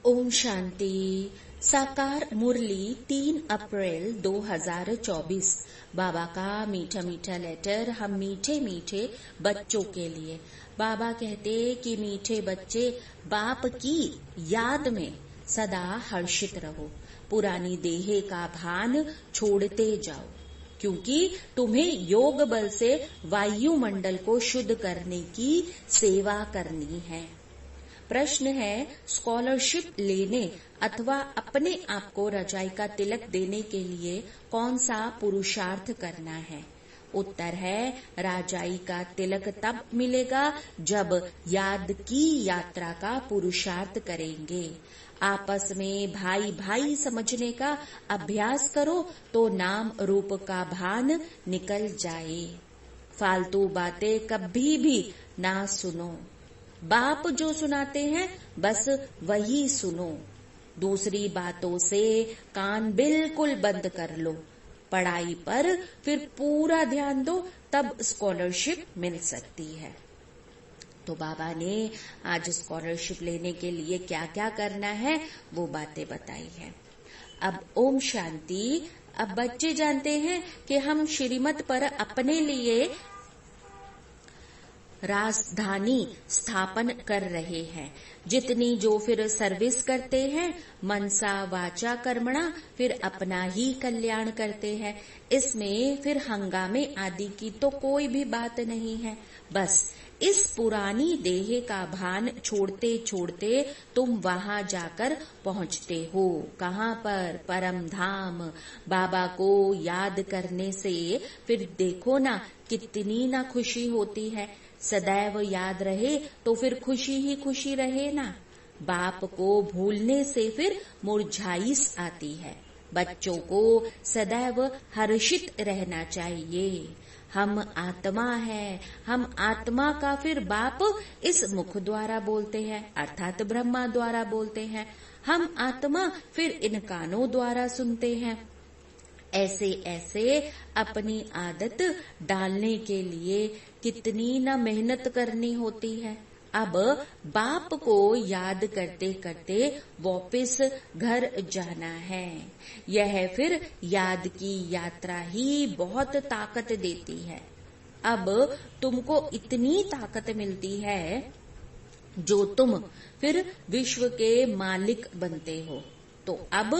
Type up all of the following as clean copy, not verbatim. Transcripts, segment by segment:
ओम शांति। साकार मुरली 3 अप्रैल 2024। बाबा का मीठा मीठा लेटर हम मीठे मीठे बच्चों के लिए। बाबा कहते कि मीठे बच्चे बाप की याद में सदा हर्षित रहो, पुरानी देह का भान छोड़ते जाओ, क्योंकि तुम्हें योग बल से वायुमंडल को शुद्ध करने की सेवा करनी है। प्रश्न है, स्कॉलरशिप लेने अथवा अपने आप को रजाई का तिलक देने के लिए कौन सा पुरुषार्थ करना है? उत्तर है, राजाई का तिलक तब मिलेगा जब याद की यात्रा का पुरुषार्थ करेंगे। आपस में भाई भाई समझने का अभ्यास करो तो नाम रूप का भान निकल जाए। फालतू बातें कभी भी ना सुनो। बाप जो सुनाते हैं बस वही सुनो। दूसरी बातों से कान बिल्कुल बंद कर लो। पढ़ाई पर फिर पूरा ध्यान दो, तब स्कॉलरशिप मिल सकती है। तो बाबा ने आज स्कॉलरशिप लेने के लिए क्या क्या करना है वो बातें बताई है। अब ओम शांति। अब बच्चे जानते हैं कि हम श्रीमत पर अपने लिए राजधानी स्थापन कर रहे हैं। जितनी जो फिर सर्विस करते हैं मनसा वाचा कर्मणा, फिर अपना ही कल्याण करते हैं। इसमें फिर हंगामे आदि की तो कोई भी बात नहीं है। बस इस पुरानी देह का भान छोड़ते छोड़ते तुम वहां जाकर पहुंचते हो। कहाँ पर? परम धाम। बाबा को याद करने से फिर देखो ना कितनी ना खुशी होती है। सदैव याद रहे तो फिर खुशी ही खुशी रहे ना। बाप को भूलने से फिर मुरझाइश आती है। बच्चों को सदैव हर्षित रहना चाहिए। हम आत्मा है, हम आत्मा का फिर बाप इस मुख द्वारा बोलते हैं, अर्थात ब्रह्मा द्वारा बोलते हैं। हम आत्मा फिर इन कानों द्वारा सुनते हैं। ऐसे ऐसे अपनी आदत डालने के लिए कितनी न मेहनत करनी होती है। अब बाप को याद करते करते वापस घर जाना है। यह फिर याद की यात्रा ही बहुत ताकत देती है। अब तुमको इतनी ताकत मिलती है जो तुम फिर विश्व के मालिक बनते हो। तो अब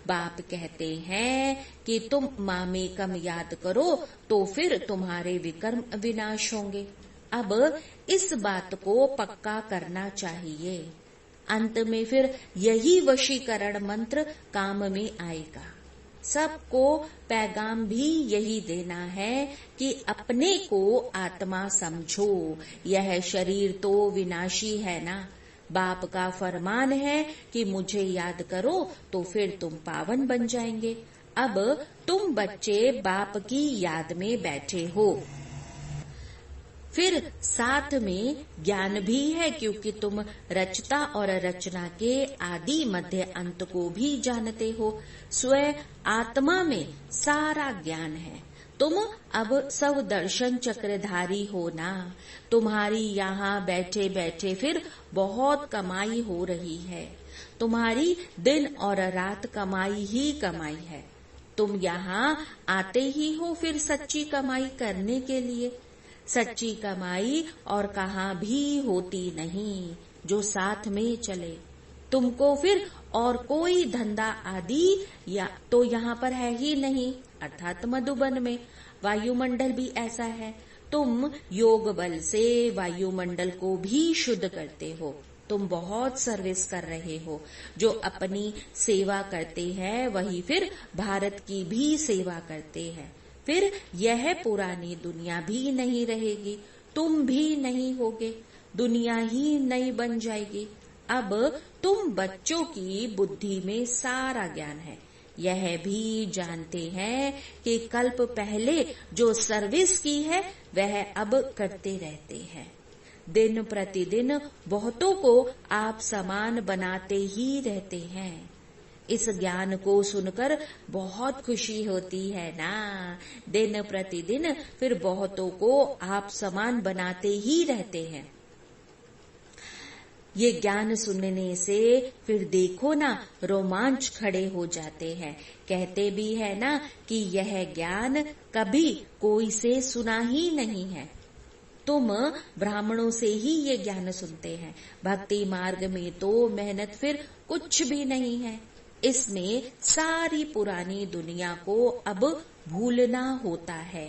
बाप कहते हैं कि तुम मामेकम याद करो तो फिर तुम्हारे विकर्म विनाश होंगे। अब इस बात को पक्का करना चाहिए। अंत में फिर यही वशीकरण मंत्र काम में आएगा। सबको पैगाम भी यही देना है कि अपने को आत्मा समझो। यह शरीर तो विनाशी है ना। बाप का फरमान है कि मुझे याद करो तो फिर तुम पावन बन जाएंगे। अब तुम बच्चे बाप की याद में बैठे हो, फिर साथ में ज्ञान भी है, क्योंकि तुम रचता और रचना के आदि मध्य अंत को भी जानते हो। स्वयं आत्मा में सारा ज्ञान है। तुम अब सब दर्शन चक्रधारी हो ना। तुम्हारी यहाँ बैठे बैठे फिर बहुत कमाई हो रही है। तुम्हारी दिन और रात कमाई ही कमाई है। तुम यहाँ आते ही हो फिर सच्ची कमाई करने के लिए। सच्ची कमाई और कहाँ भी होती नहीं जो साथ में चले। तुमको फिर और कोई धंधा आदि या तो यहाँ पर है ही नहीं, अर्थात मधुबन में वायुमंडल भी ऐसा है। तुम योग बल से वायुमंडल को भी शुद्ध करते हो। तुम बहुत सर्विस कर रहे हो। जो अपनी सेवा करते हैं वही फिर भारत की भी सेवा करते हैं। फिर यह पुरानी दुनिया भी नहीं रहेगी, तुम भी नहीं होगे, दुनिया ही नई बन जाएगी। अब तुम बच्चों की बुद्धि में सारा ज्ञान है। यह भी जानते हैं कि कल्प पहले जो सर्विस की है वह अब करते रहते हैं। दिन प्रतिदिन बहुतों को आप समान बनाते ही रहते हैं। इस ज्ञान को सुनकर बहुत खुशी होती है ना। दिन प्रतिदिन फिर बहुतों को आप समान बनाते ही रहते हैं। ये ज्ञान सुनने से फिर देखो ना रोमांच खड़े हो जाते हैं। कहते भी है ना कि यह ज्ञान कभी कोई से सुना ही नहीं है। तुम ब्राह्मणों से ही ये ज्ञान सुनते हैं। भक्ति मार्ग में तो मेहनत फिर कुछ भी नहीं है। इसमें सारी पुरानी दुनिया को अब भूलना होता है।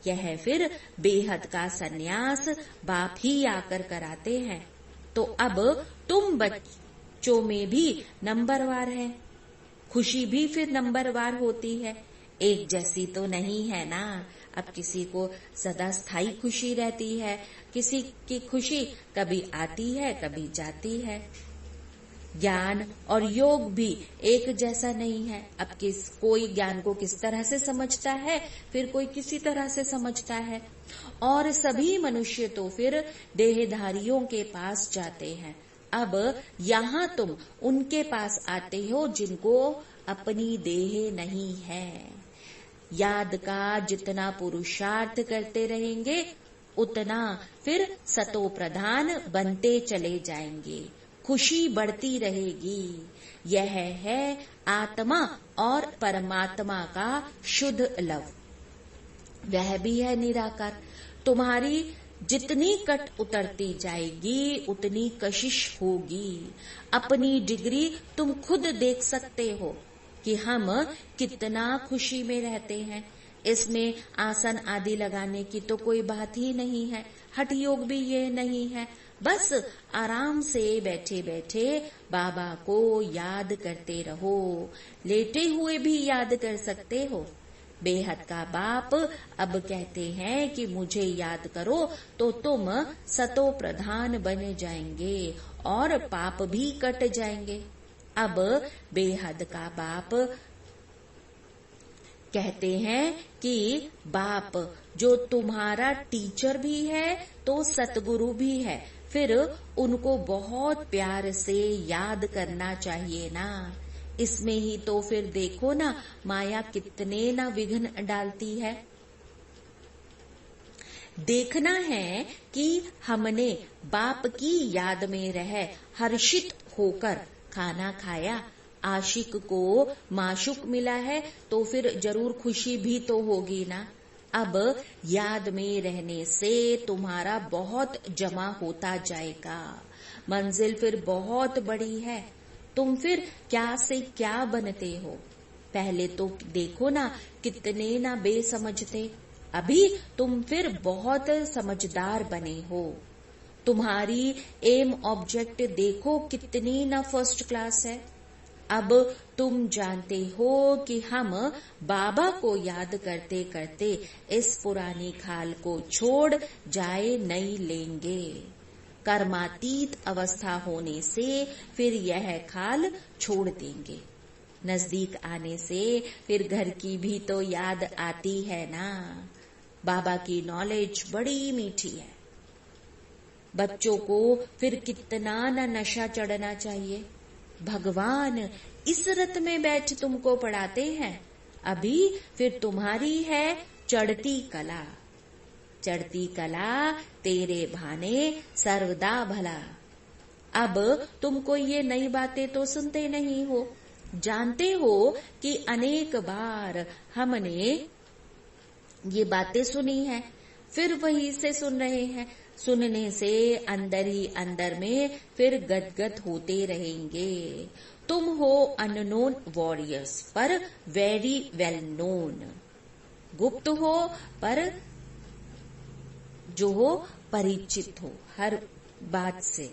यह फिर बेहद का सन्यास बाप ही आकर कराते हैं। तो अब तुम बच्चों में भी नंबरवार है, खुशी भी फिर नंबरवार होती है, एक जैसी तो नहीं है ना। अब किसी को सदा स्थायी खुशी रहती है, किसी की खुशी कभी आती है कभी जाती है। ज्ञान और योग भी एक जैसा नहीं है। अब कोई ज्ञान को किस तरह से समझता है, फिर कोई किसी तरह से समझता है। और सभी मनुष्य तो फिर देहधारियों के पास जाते हैं। अब यहाँ तुम उनके पास आते हो जिनको अपनी देह नहीं है। याद का जितना पुरुषार्थ करते रहेंगे उतना फिर सतो प्रधान बनते चले जाएंगे, खुशी बढ़ती रहेगी। यह है आत्मा और परमात्मा का शुद्ध लव। वह भी है निराकार। तुम्हारी जितनी कट उतरती जाएगी उतनी कशिश होगी। अपनी डिग्री तुम खुद देख सकते हो कि हम कितना खुशी में रहते हैं। इसमें आसन आदि लगाने की तो कोई बात ही नहीं है, हठ योग भी ये नहीं है। बस आराम से बैठे बैठे बाबा को याद करते रहो। लेटे हुए भी याद कर सकते हो। बेहद का बाप अब कहते हैं कि मुझे याद करो तो तुम सतो प्रधान बन जाएंगे और पाप भी कट जाएंगे। अब बेहद का बाप कहते हैं कि बाप जो तुम्हारा टीचर भी है तो सतगुरु भी है, फिर उनको बहुत प्यार से याद करना चाहिए ना। इसमें ही तो फिर देखो ना माया कितने ना विघ्न डालती है। देखना है कि हमने बाप की याद में रह हर्षित होकर खाना खाया। आशिक को माशुक मिला है तो फिर जरूर खुशी भी तो होगी ना। अब याद में रहने से तुम्हारा बहुत जमा होता जाएगा। मंजिल फिर बहुत बड़ी है। तुम फिर क्या से क्या बनते हो। पहले तो देखो ना कितने ना बेसमझ थे, अभी तुम फिर बहुत समझदार बने हो। तुम्हारी एम ऑब्जेक्ट देखो कितनी ना फर्स्ट क्लास है। अब तुम जानते हो कि हम बाबा को याद करते करते इस पुरानी खाल को छोड़ जाए नहीं लेंगे। कर्मातीत अवस्था होने से फिर यह खाल छोड़ देंगे। नजदीक आने से फिर घर की भी तो याद आती है ना। बाबा की नॉलेज बड़ी मीठी है। बच्चों को फिर कितना ना नशा चढ़ना चाहिए। भगवान इस रथ में बैठ तुमको पढ़ाते हैं। अभी फिर तुम्हारी है चढ़ती कला। चढ़ती कला तेरे भाने सर्वदा भला। अब तुमको ये नई बातें तो सुनते नहीं हो। जानते हो कि अनेक बार हमने ये बातें सुनी है, फिर वही से सुन रहे हैं। सुनने से अंदर ही अंदर में फिर गदगद होते रहेंगे। तुम हो अननोन वॉरियर्स पर वेरी वेल नोन। गुप्त हो पर जो हो परिचित हो हर बात से।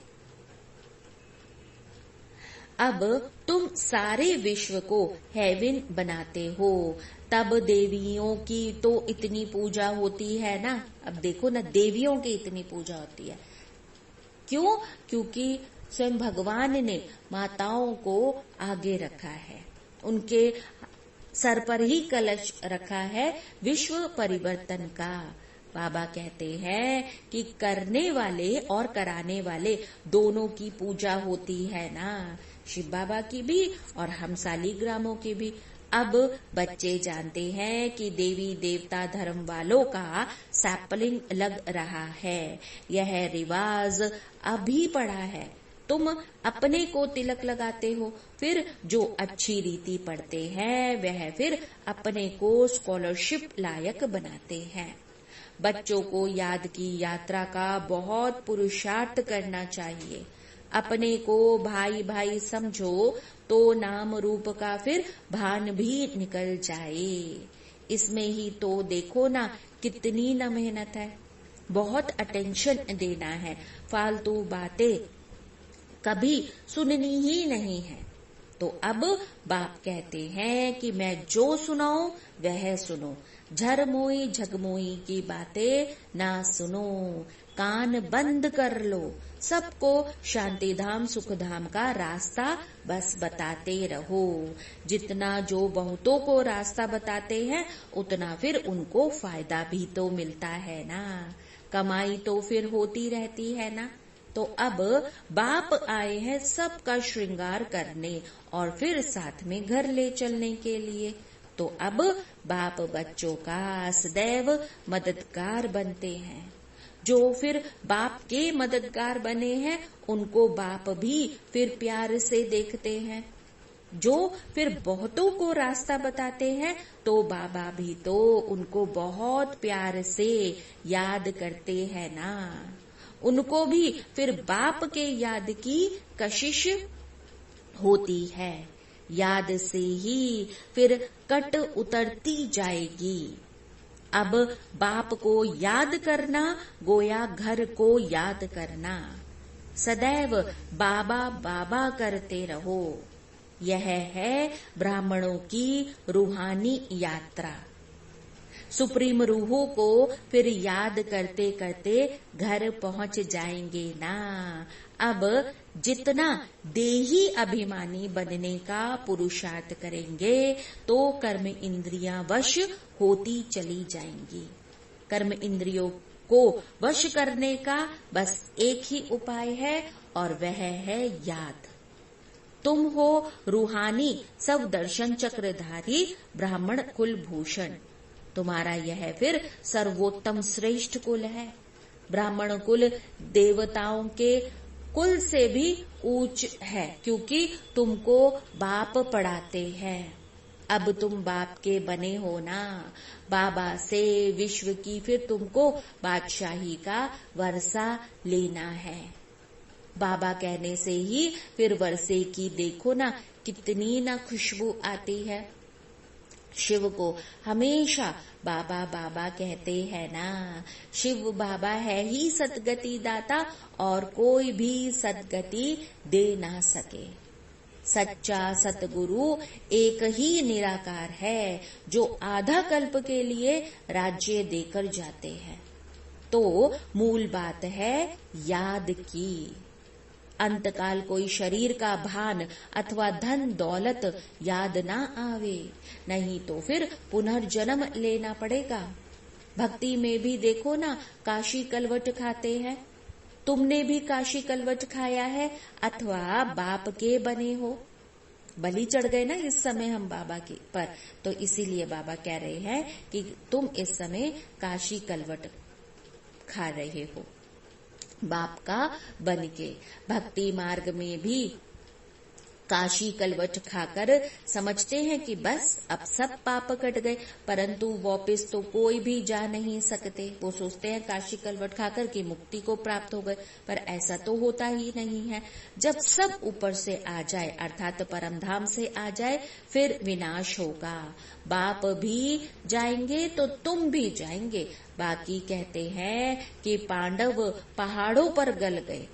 अब तुम सारे विश्व को हेवन बनाते हो। तब देवियों की तो इतनी पूजा होती है ना। अब देखो ना देवियों की इतनी पूजा होती है। क्यों? क्योंकि स्वयं भगवान ने माताओं को आगे रखा है। उनके सर पर ही कलश रखा है विश्व परिवर्तन का। बाबा कहते हैं कि करने वाले और कराने वाले दोनों की पूजा होती है ना। शिव बाबा की भी और हम शालिग्रामों की भी। अब बच्चे जानते हैं कि देवी देवता धर्म वालों का सैपलिंग लग रहा है। यह रिवाज अभी पड़ा है। तुम अपने को तिलक लगाते हो, फिर जो अच्छी रीति पढ़ते हैं वह फिर अपने को स्कॉलरशिप लायक बनाते हैं। बच्चों को याद की यात्रा का बहुत पुरुषार्थ करना चाहिए। अपने को भाई भाई समझो तो नाम रूप का फिर भान भी निकल जाए। इसमें ही तो देखो ना कितनी न मेहनत है, बहुत अटेंशन देना है, फालतू बातें कभी सुननी ही नहीं है। तो अब बाप कहते हैं कि मैं जो सुनाऊं वह सुनो, झरमोई झगमोई की बातें ना सुनो, कान बंद कर लो, सबको शांति धाम सुख धाम का रास्ता बस बताते रहो। जितना जो बहुतों को रास्ता बताते हैं उतना फिर उनको फायदा भी तो मिलता है ना, कमाई तो फिर होती रहती है ना। तो अब बाप आए हैं सबका श्रृंगार करने और फिर साथ में घर ले चलने के लिए। तो अब बाप बच्चों का सदैव मददगार बनते हैं। जो फिर बाप के मददगार बने हैं उनको बाप भी फिर प्यार से देखते हैं। जो फिर बहुतों को रास्ता बताते हैं तो बाबा भी तो उनको बहुत प्यार से याद करते हैं ना। उनको भी फिर बाप के याद की कशिश होती है, याद से ही फिर कट उतरती जाएगी। अब बाप को याद करना गोया घर को याद करना, सदैव बाबा बाबा करते रहो। यह है ब्राह्मणों की रूहानी यात्रा। सुप्रीम रूहों को फिर याद करते करते घर पहुंच जाएंगे ना। अब जितना देही अभिमानी बनने का पुरुषार्थ करेंगे तो कर्म इंद्रियां वश होती चली जाएंगी। कर्म इंद्रियों को वश करने का बस एक ही उपाय है और वह है याद। तुम हो रूहानी सब दर्शन चक्रधारी ब्राह्मण कुल भूषण। तुम्हारा यह फिर सर्वोत्तम श्रेष्ठ कुल है। ब्राह्मण कुल देवताओं के कुल से भी ऊंच है, क्योंकि तुमको बाप पढ़ाते हैं। अब तुम बाप के बने हो ना, बाबा से विश्व की फिर तुमको बादशाही का वर्षा लेना है। बाबा कहने से ही फिर वर्षे की देखो ना कितनी ना खुशबू आती है। शिव को हमेशा बाबा बाबा कहते हैं ना। शिव बाबा है ही सदगति दाता और कोई भी सदगति दे ना सके। सच्चा सतगुरु एक ही निराकार है जो आधा कल्प के लिए राज्य देकर जाते हैं। तो मूल बात है याद की। अंतकाल कोई शरीर का भान अथवा धन दौलत याद ना आवे, नहीं तो फिर पुनर्जन्म लेना पड़ेगा। भक्ति में भी देखो ना काशी कलवट खाते हैं। तुमने भी काशी कलवट खाया है अथवा बाप के बने हो। बलि चढ़ गए ना इस समय हम बाबा के पर, तो इसीलिए बाबा कह रहे हैं कि तुम इस समय काशी कलवट खा रहे हो बाप का बन के। भक्ति मार्ग में भी काशी कलवट खाकर समझते हैं कि बस अब सब पाप कट गए, परंतु वापस तो कोई भी जा नहीं सकते। वो सोचते हैं काशी कलवट खाकर कि मुक्ति को प्राप्त हो गए, पर ऐसा तो होता ही नहीं है। जब सब ऊपर से आ जाए अर्थात परम धाम से आ जाए फिर विनाश होगा। बाप भी जाएंगे तो तुम भी जाएंगे। बाकी कहते हैं कि पांडव पहाड़ों पर गल गए,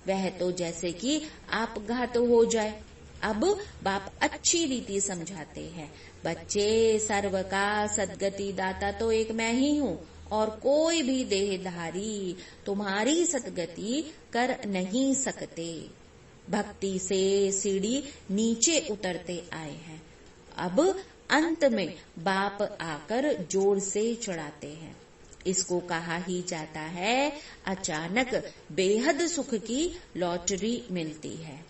वह तो जैसे कि आपघात हो जाए। अब बाप अच्छी रीति समझाते हैं, बच्चे सर्व का सदगति दाता तो एक मैं ही हूँ और कोई भी देहधारी तुम्हारी सदगति कर नहीं सकते। भक्ति से सीढ़ी नीचे उतरते आए हैं, अब अंत में बाप आकर जोर से चढ़ाते हैं। इसको कहा ही जाता है अचानक बेहद सुख की लॉटरी मिलती है।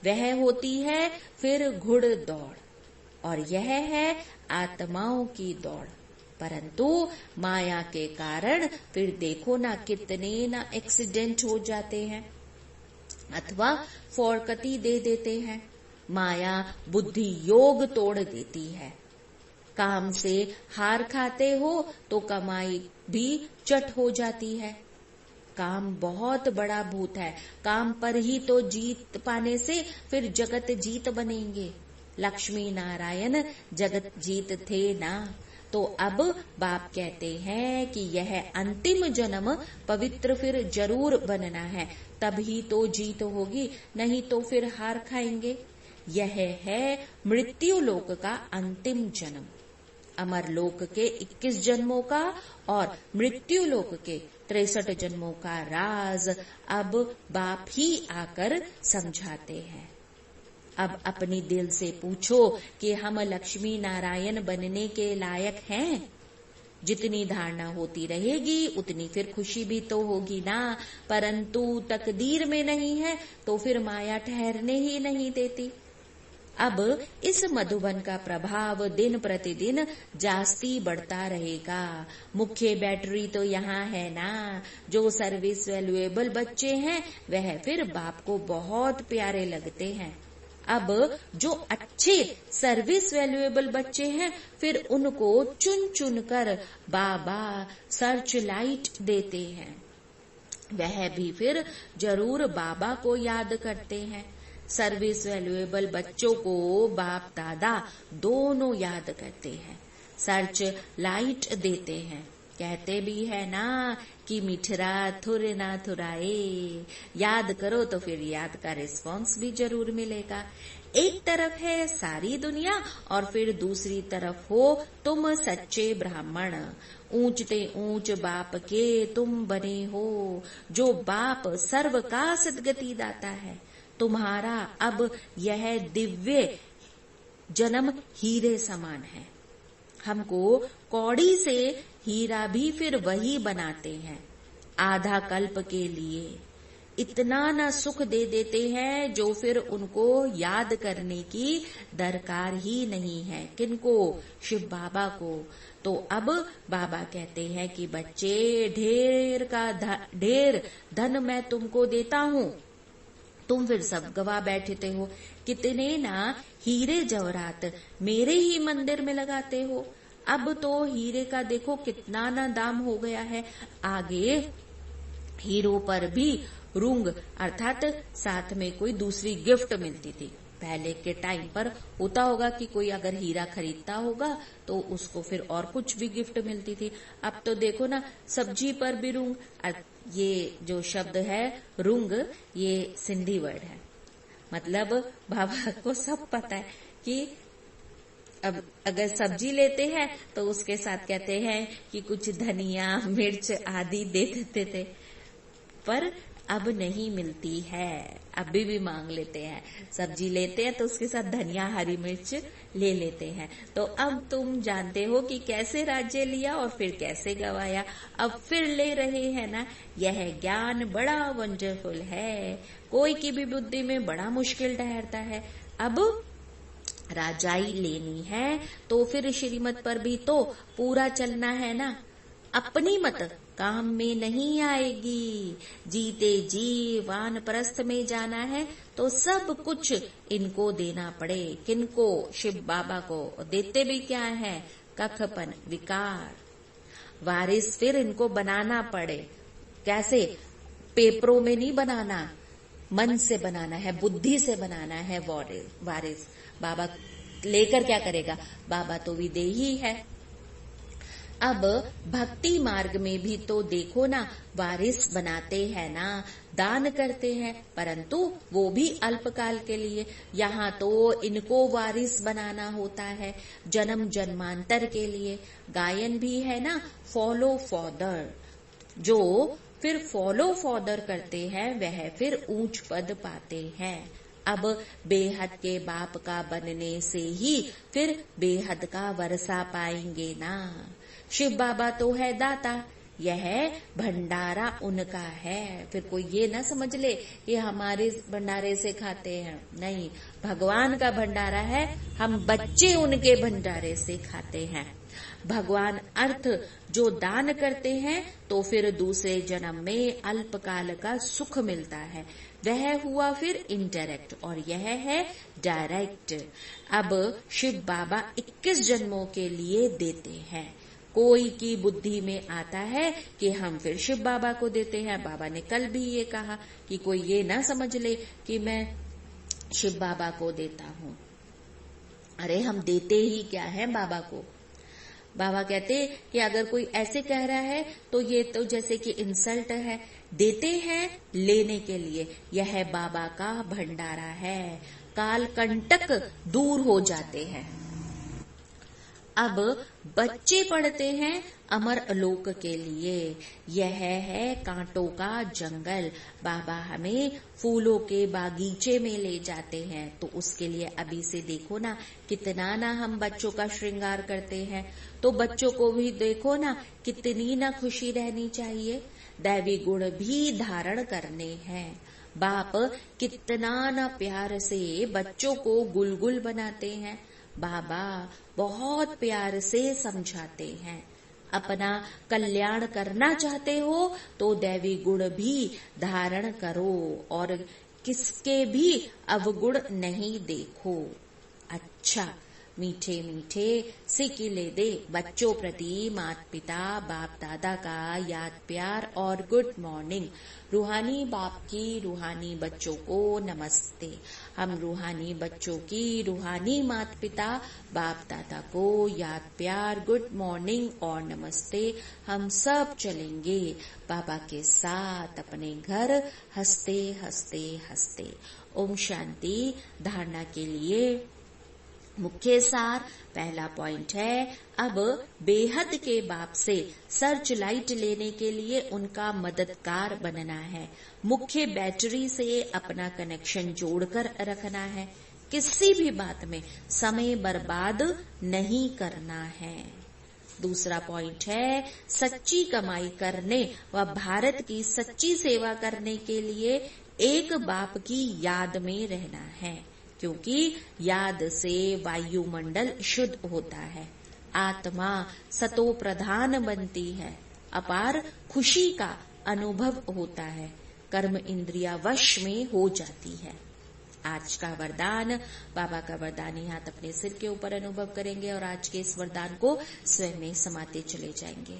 वह होती है फिर घुड़ दौड़, और यह है आत्माओं की दौड़। परंतु माया के कारण फिर देखो ना कितने ना एक्सीडेंट हो जाते हैं। अथवा फौरकती दे देते हैं। माया बुद्धि योग तोड़ देती है। काम से हार खाते हो तो कमाई भी चट हो जाती है। काम बहुत बड़ा भूत है, काम पर ही तो जीत पाने से फिर जगत जीत बनेंगे। लक्ष्मी नारायण जगत जीत थे ना। तो अब बाप कहते हैं कि यह अंतिम जन्म पवित्र फिर जरूर बनना है, तभी तो जीत होगी, नहीं तो फिर हार खाएंगे। यह है मृत्यु लोक का अंतिम जन्म। अमर लोक के 21 जन्मों का और मृत्यु लोक के 63 जन्मों का राज अब बाप ही आकर समझाते हैं। अब अपनी दिल से पूछो कि हम लक्ष्मी नारायण बनने के लायक हैं? जितनी धारणा होती रहेगी उतनी फिर खुशी भी तो होगी ना, परंतु तकदीर में नहीं है तो फिर माया ठहरने ही नहीं देती। अब इस मधुबन का प्रभाव दिन प्रतिदिन जास्ती बढ़ता रहेगा। मुख्य बैटरी तो यहाँ है ना। जो सर्विस वैल्यूएबल बच्चे हैं वह फिर बाप को बहुत प्यारे लगते हैं। अब जो अच्छे सर्विस वैल्यूएबल बच्चे हैं फिर उनको चुन चुन कर बाबा सर्च लाइट देते हैं। वह भी फिर जरूर बाबा को याद करते हैं। सर्विस वैल्यूएबल बच्चों को बाप दादा दोनों याद करते हैं, सर्च लाइट देते हैं। कहते भी है ना कि मिठरा थुर ना थुराए। याद करो तो फिर याद का रिस्पॉन्स भी जरूर मिलेगा। एक तरफ है सारी दुनिया और फिर दूसरी तरफ हो तुम सच्चे ब्राह्मण। ऊंचते ऊंच बाप के तुम बने हो। जो बाप सर्व का सद्गति दाता है। तुम्हारा अब यह दिव्य जन्म हीरे समान है। हमको कौड़ी से हीरा भी फिर वही बनाते हैं। आधा कल्प के लिए इतना न सुख दे देते हैं जो फिर उनको याद करने की दरकार ही नहीं है। किनको? शिव बाबा को। तो अब बाबा कहते हैं कि बच्चे ढेर धन मैं तुमको देता हूँ, तुम फिर सब गवा बैठते हो। कितने ना हीरे जवाहरात मेरे ही मंदिर में लगाते हो। अब तो हीरे का देखो कितना ना दाम हो गया है। आगे हीरो पर भी रुंग अर्थात साथ में कोई दूसरी गिफ्ट मिलती थी। पहले के टाइम पर होता होगा कि कोई अगर हीरा खरीदता होगा तो उसको फिर और कुछ भी गिफ्ट मिलती थी। अब तो देखो ना सब्जी पर भी रुंग। ये जो शब्द है रुंग ये सिंधी वर्ड है। मतलब बाबा को सब पता है कि अब अगर सब्जी लेते हैं तो उसके साथ कहते हैं कि कुछ धनिया मिर्च आदि दे देते थे, पर अब नहीं मिलती है। अभी भी मांग लेते हैं। सब्जी लेते हैं तो उसके साथ धनिया हरी मिर्च ले लेते हैं। तो अब तुम जानते हो कि कैसे राज्य लिया और फिर कैसे गवाया। अब फिर ले रहे हैं ना। यह ज्ञान बड़ा वंडरफुल है। कोई की भी बुद्धि में बड़ा मुश्किल ठहरता है। अब राजाई लेनी है तो फिर श्रीमत पर भी तो पूरा चलना है ना। अपनी मत काम में नहीं आएगी। जीते जी वानप्रस्थ में जाना है तो सब कुछ इनको देना पड़े। किनको? शिव बाबा को। देते भी क्या है? कखपन विकार। वारिस फिर इनको बनाना पड़े। कैसे? पेपरों में नहीं बनाना, मन से बनाना है, बुद्धि से बनाना है वारिस। बाबा लेकर क्या करेगा? बाबा तो विदेही है। अब भक्ति मार्ग में भी तो देखो ना, वारिस बनाते हैं ना, दान करते हैं, परंतु वो भी अल्पकाल के लिए। यहाँ तो इनको वारिस बनाना होता है जन्म जन्मांतर के लिए। गायन भी है ना, फॉलो फॉदर। जो फिर फॉलो फॉदर करते हैं वह फिर ऊंच पद पाते हैं। अब बेहद के बाप का बनने से ही फिर बेहद का वर्षा पाएंगे ना। शिव बाबा तो है दाता, यह भंडारा उनका है। फिर कोई ये ना समझ ले ये हमारे भंडारे से खाते हैं, नहीं, भगवान का भंडारा है, हम बच्चे उनके भंडारे से खाते हैं। भगवान अर्थ जो दान करते हैं तो फिर दूसरे जन्म में अल्पकाल का सुख मिलता है, वह हुआ फिर इनडायरेक्ट, और यह है डायरेक्ट। अब शिव बाबा 21 जन्मों के लिए देते हैं। कोई की बुद्धि में आता है कि हम फिर शिव बाबा को देते हैं। बाबा ने कल भी ये कहा कि कोई ये ना समझ ले कि मैं शिव बाबा को देता हूं। अरे हम देते ही क्या है बाबा को। बाबा कहते कि अगर कोई ऐसे कह रहा है तो ये तो जैसे कि इंसल्ट है। देते हैं लेने के लिए, यह बाबा का भंडारा है, काल कंटक दूर हो जाते हैं। अब बच्चे पढ़ते हैं अमर आलोक के लिए, यह है कांटों का जंगल। बाबा हमें फूलों के बागीचे में ले जाते हैं, तो उसके लिए अभी से देखो ना कितना ना हम बच्चों का श्रृंगार करते हैं, तो बच्चों को भी देखो ना कितनी ना खुशी रहनी चाहिए। दैवी गुण भी धारण करने हैं। बाप कितना ना प्यार से बच्चों को गुलगुल बनाते हैं। बाबा बहुत प्यार से समझाते हैं। अपना कल्याण करना चाहते हो तो दैवी गुण भी धारण करो और किसके भी अवगुण नहीं देखो। अच्छा, मीठे मीठे सिकिले दे बच्चों प्रति माता पिता बाप दादा का याद प्यार और गुड मॉर्निंग। रूहानी बाप की रूहानी बच्चों को नमस्ते। हम रूहानी बच्चों की रूहानी माता पिता बाप दादा को याद प्यार गुड मॉर्निंग और नमस्ते। हम सब चलेंगे बाबा के साथ अपने घर हंसते हंसते हंसते। ओम शांति। धारणा के लिए मुख्य सार पहला पॉइंट है, अब बेहद के बाप से सर्च लाइट लेने के लिए उनका मददगार बनना है। मुख्य बैटरी से अपना कनेक्शन जोड़कर रखना है। किसी भी बात में समय बर्बाद नहीं करना है। दूसरा पॉइंट है, सच्ची कमाई करने व भारत की सच्ची सेवा करने के लिए एक बाप की याद में रहना है, क्योंकि याद से वायुमंडल शुद्ध होता है, आत्मा सतो प्रधान बनती है, अपार खुशी का अनुभव होता है, कर्म इंद्रिया वश में हो जाती है। आज का वरदान, बाबा का वरदान हाथ अपने सिर के ऊपर अनुभव करेंगे और आज के इस वरदान को स्वयं में समाते चले जाएंगे।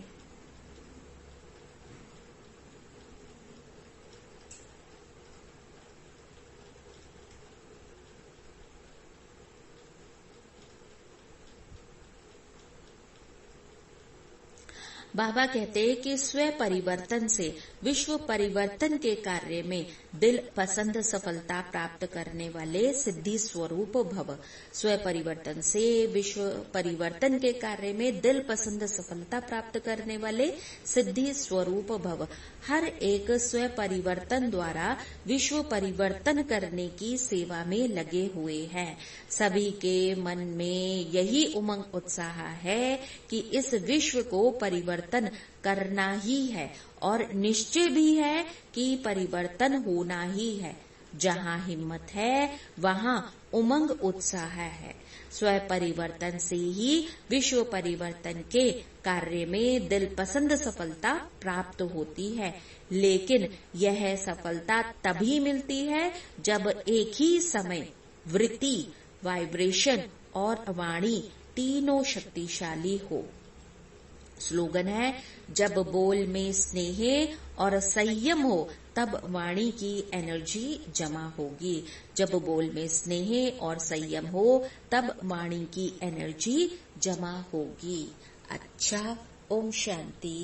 बाबा कहते हैं कि स्व परिवर्तन से विश्व परिवर्तन के कार्य में दिल पसंद सफलता प्राप्त करने वाले सिद्धि स्वरूप भव। स्व परिवर्तन से विश्व परिवर्तन के कार्य में दिल पसंद सफलता प्राप्त करने वाले सिद्धि स्वरूप भव। हर एक स्व परिवर्तन द्वारा विश्व परिवर्तन करने की सेवा में लगे हुए हैं। सभी के मन में यही उमंग उत्साह है कि इस विश्व को परिवर्तन करना ही है और निश्चय भी है कि परिवर्तन होना ही है। जहाँ हिम्मत है वहाँ उमंग उत्साह है। स्व परिवर्तन से ही विश्व परिवर्तन के कार्य में दिल पसंद सफलता प्राप्त होती है, लेकिन यह सफलता तभी मिलती है जब एक ही समय वृत्ति, वाइब्रेशन और वाणी तीनों शक्तिशाली हो। स्लोगन है, जब बोल में स्नेह और संयम हो तब वाणी की एनर्जी जमा होगी। जब बोल में स्नेह और संयम हो तब वाणी की एनर्जी जमा होगी। अच्छा, ओम शांति।